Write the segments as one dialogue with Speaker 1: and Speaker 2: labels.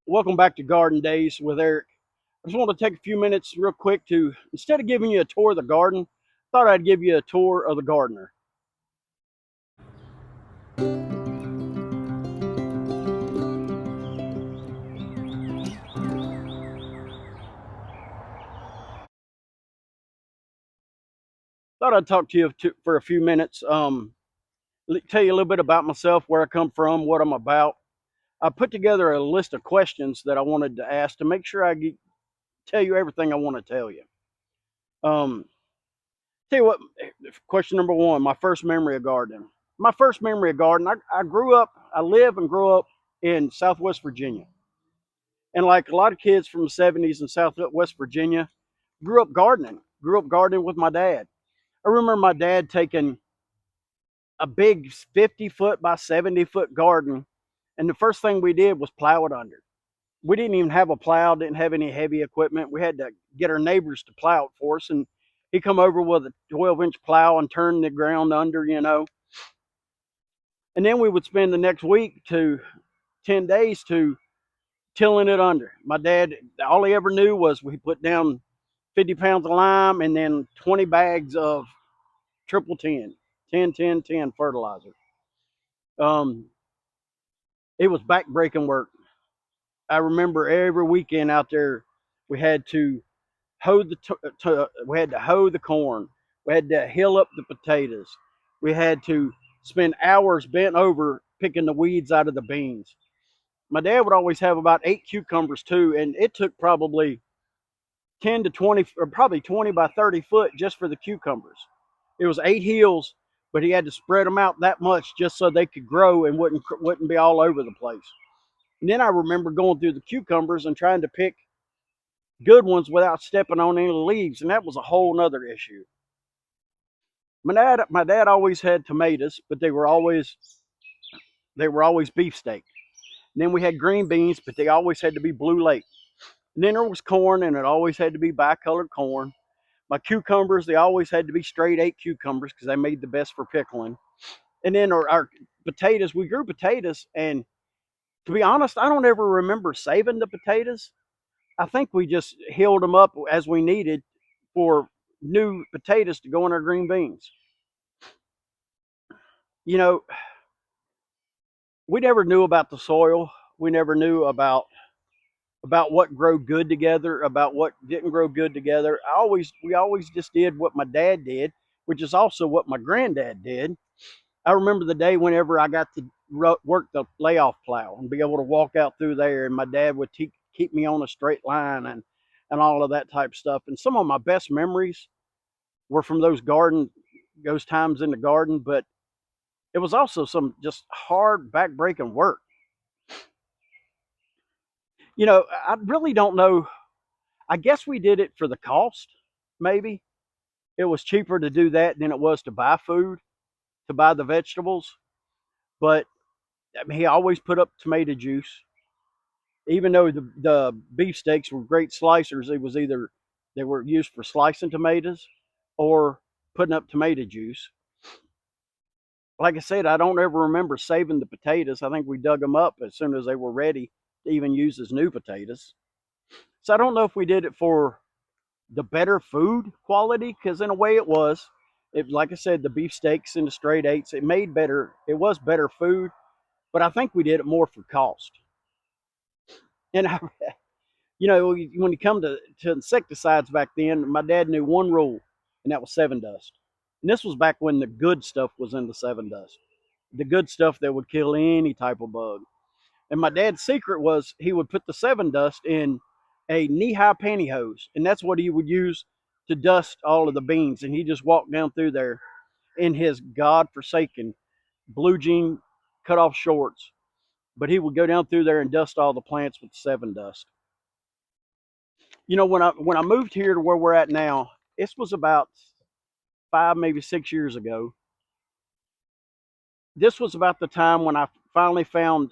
Speaker 1: Welcome back to Garden Days with Eric. I just want to take a few minutes real quick to, instead of giving you a tour of the garden, thought I'd give you a tour of the gardener. Thought I'd talk to you for a few minutes, tell you a little bit about myself, where I come from, what I'm about. I put together a list of questions that I wanted to ask to make sure tell you everything I want to tell you. Um, Tell you what, question number one, my first memory of gardening. My first memory of gardening, I live and grew up in Southwest Virginia. And like a lot of kids from the 70s in Southwest Virginia, grew up gardening with my dad. I remember my dad taking a big 50-foot by 70-foot garden, and the first thing we did was plow it under. We didn't even have a plow, didn't have any heavy equipment. We had to get our neighbors to plow it for us, and he come over with a 12-inch plow and turn the ground under. And then we would spend the next week to 10 days to tilling it under. My dad, all he ever knew was we put down 50 pounds of lime and then 20 bags of triple 10, 10, 10, 10 fertilizer. Um, it was backbreaking work. I remember every weekend out there, we had to we had to hoe the corn. We had to hill up the potatoes. We had to spend hours bent over picking the weeds out of the beans. My dad would always have about 8 cucumbers too, and it took probably 10 to 20, or probably 20 by 30 foot just for the cucumbers. It was 8 hills, but he had to spread them out that much just so they could grow and wouldn't be all over the place. And then I remember going through the cucumbers and trying to pick good ones without stepping on any leaves, and that was a whole nother issue. My dad always had tomatoes, but they were always beefsteak. And then we had green beans, but they always had to be Blue Lake. And then there was corn, and it always had to be bicolored corn. My cucumbers, they always had to be straight 8 cucumbers because they made the best for pickling. And then our potatoes, we grew potatoes, and to be honest, I don't ever remember saving the potatoes. I think we just healed them up as we needed for new potatoes to go in our green beans. You know, we never knew about the soil. We never knew about what grow good together, about what didn't grow good together. We always just did what my dad did, which is also what my granddad did. I remember the day whenever I got to work the layoff plow and be able to walk out through there, and my dad would keep me on a straight line and all of that type of stuff. And some of my best memories were from those times in the garden, but it was also some just hard backbreaking work. I really don't know. I guess we did it for the cost, maybe. It was cheaper to do that than it was to buy food, to buy the vegetables. But I mean, he always put up tomato juice. Even though the beefsteaks were great slicers, it was either they were used for slicing tomatoes or putting up tomato juice. Like I said, I don't ever remember saving the potatoes. I think we dug them up as soon as they were ready to even use as new potatoes. So I don't know if we did it for the better food quality, because in a way it was. It, like I said, the beefsteaks and the straight eights, it made better. It was better food, but I think we did it more for cost. And when you come to insecticides back then, my dad knew one rule, and that was Seven Dust. And this was back when the good stuff was in the Seven Dust, the good stuff that would kill any type of bug. And my dad's secret was he would put the Seven Dust in a knee-high pantyhose, and that's what he would use to dust all of the beans. And he just walked down through there in his god-forsaken blue jean cut-off shorts, but he would go down through there and dust all the plants with Seven Dust. When I moved here to where we're at now, this was about 5, maybe 6 years ago. This was about the time when I finally found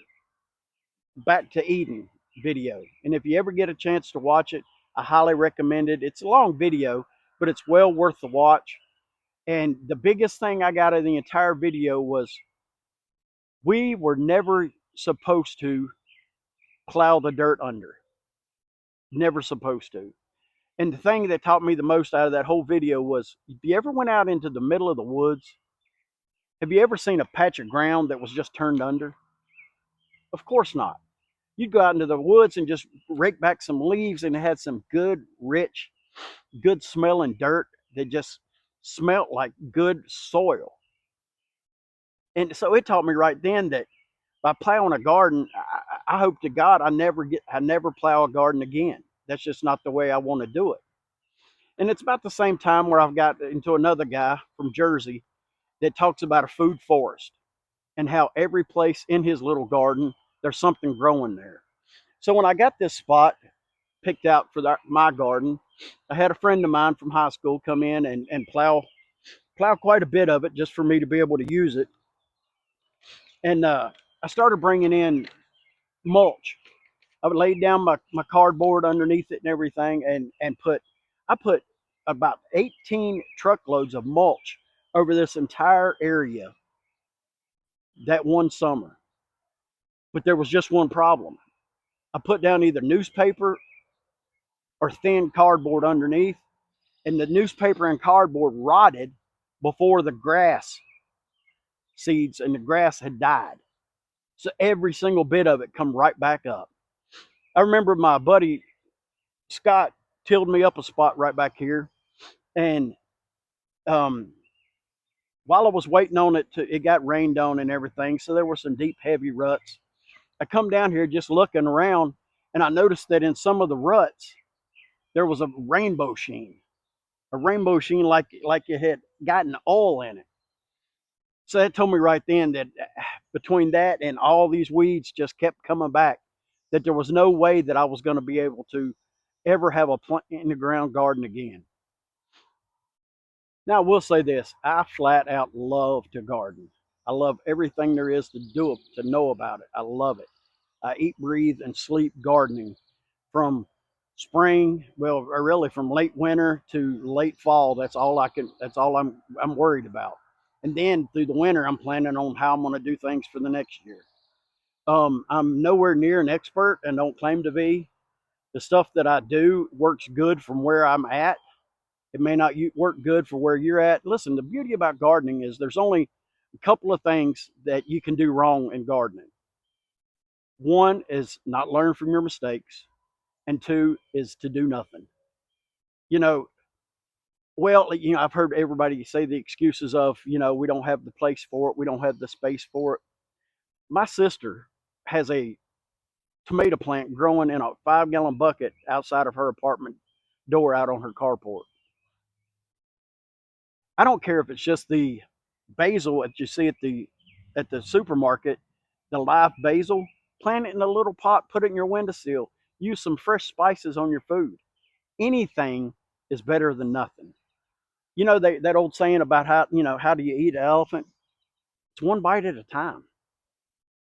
Speaker 1: Back to Eden video. And if you ever get a chance to watch it, I highly recommend it. It's a long video, but it's well worth the watch. And the biggest thing I got of the entire video was we were never supposed to plow the dirt under. Never supposed to. And the thing that taught me the most out of that whole video was, if you ever went out into the middle of the woods, have you ever seen a patch of ground that was just turned under? Of course not. You'd go out into the woods and just rake back some leaves, and it had some good, rich, good smelling dirt that just smelt like good soil. And so it taught me right then that by plowing a garden, I hope to God I never plow a garden again. That's just not the way I want to do it. And it's about the same time where I've got into another guy from Jersey that talks about a food forest and how every place in his little garden there's something growing there. So when I got this spot picked out for my garden, I had a friend of mine from high school come in and plow quite a bit of it just for me to be able to use it. And I started bringing in mulch. I would lay down my cardboard underneath it and everything, and I put about 18 truckloads of mulch over this entire area that one summer. But there was just one problem. I put down either newspaper or thin cardboard underneath, and the newspaper and cardboard rotted before the grass seeds and the grass had died. So every single bit of it come right back up. I remember my buddy Scott tilled me up a spot right back here, and um, while I was waiting on it got rained on and everything, so there were some deep, heavy ruts. I come down here just looking around, and I noticed that in some of the ruts there was a rainbow sheen like it had gotten oil in it. So that told me right then that between that and all these weeds just kept coming back, that there was no way that I was going to be able to ever have a plant in the ground garden again. Now, I will say this, I flat out love to garden. I love everything there is to do, to know about it. I love it. I eat, breathe, and sleep gardening from spring, well, really from late winter to late fall. That's all I'm worried about. And then through the winter, I'm planning on how I'm going to do things for the next year. I'm nowhere near an expert and don't claim to be. The stuff that I do works good from where I'm at. It may not work good for where you're at. Listen, the beauty about gardening is there's only a couple of things that you can do wrong in gardening. One is not learn from your mistakes, and two is to do nothing. You know, I've heard everybody say the excuses of, we don't have the place for it, we don't have the space for it. My sister has a tomato plant growing in a 5-gallon bucket outside of her apartment door out on her carport. I don't care if it's just the basil that you see at the supermarket, the live basil. Plant it in a little pot, put it in your windowsill. Use some fresh spices on your food. Anything is better than nothing. That old saying about how do you eat an elephant? It's one bite at a time.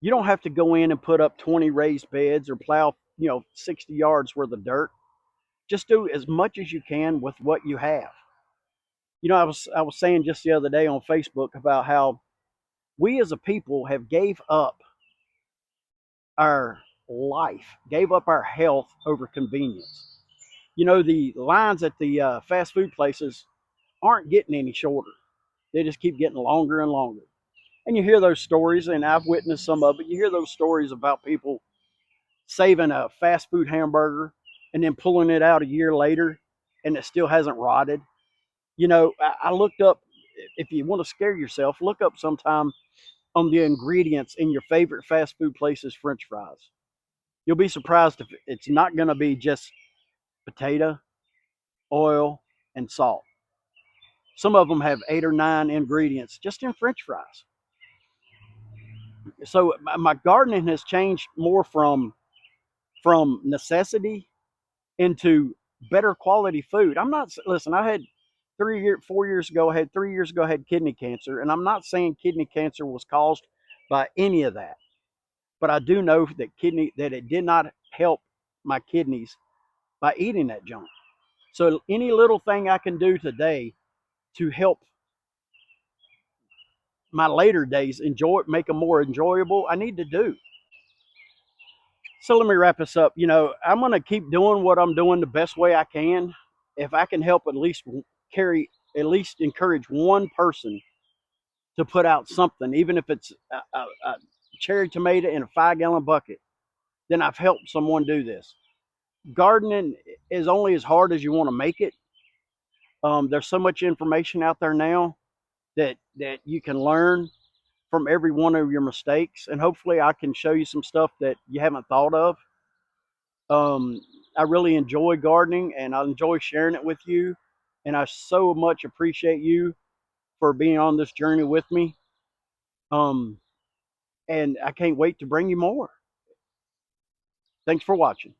Speaker 1: You don't have to go in and put up 20 raised beds or plow 60 yards worth of dirt. Just do as much as you can with what you have. I was saying just the other day on Facebook about how we as a people have gave up our life, gave up our health over convenience. The lines at the fast food places aren't getting any shorter. They just keep getting longer and longer. And you hear those stories, and I've witnessed some of it. You hear those stories about people saving a fast food hamburger and then pulling it out a year later and it still hasn't rotted. I looked up, if you want to scare yourself, look up sometime on the ingredients in your favorite fast food place's French fries. You'll be surprised if it's not going to be just potato, oil, and salt. Some of them have 8 or 9 ingredients just in French fries. So my gardening has changed more from necessity into better quality food. I'm not listen. I had 4 years ago. I had 3 years ago. I had kidney cancer, and I'm not saying kidney cancer was caused by any of that, but I do know that it did not help my kidneys by eating that junk. So any little thing I can do today to help my later days make them more enjoyable, I need to do. So let me wrap this up. I'm going to keep doing what I'm doing the best way I can. If I can help at least encourage one person to put out something, even if it's a cherry tomato in a 5-gallon bucket, then I've helped someone do this. Gardening is only as hard as you want to make it. There's so much information out there now that you can learn from every one of your mistakes, and hopefully I can show you some stuff that you haven't thought of. Um, I really enjoy gardening, and I enjoy sharing it with you. And I so much appreciate you for being on this journey with me. Um, and I can't wait to bring you more. Thanks for watching.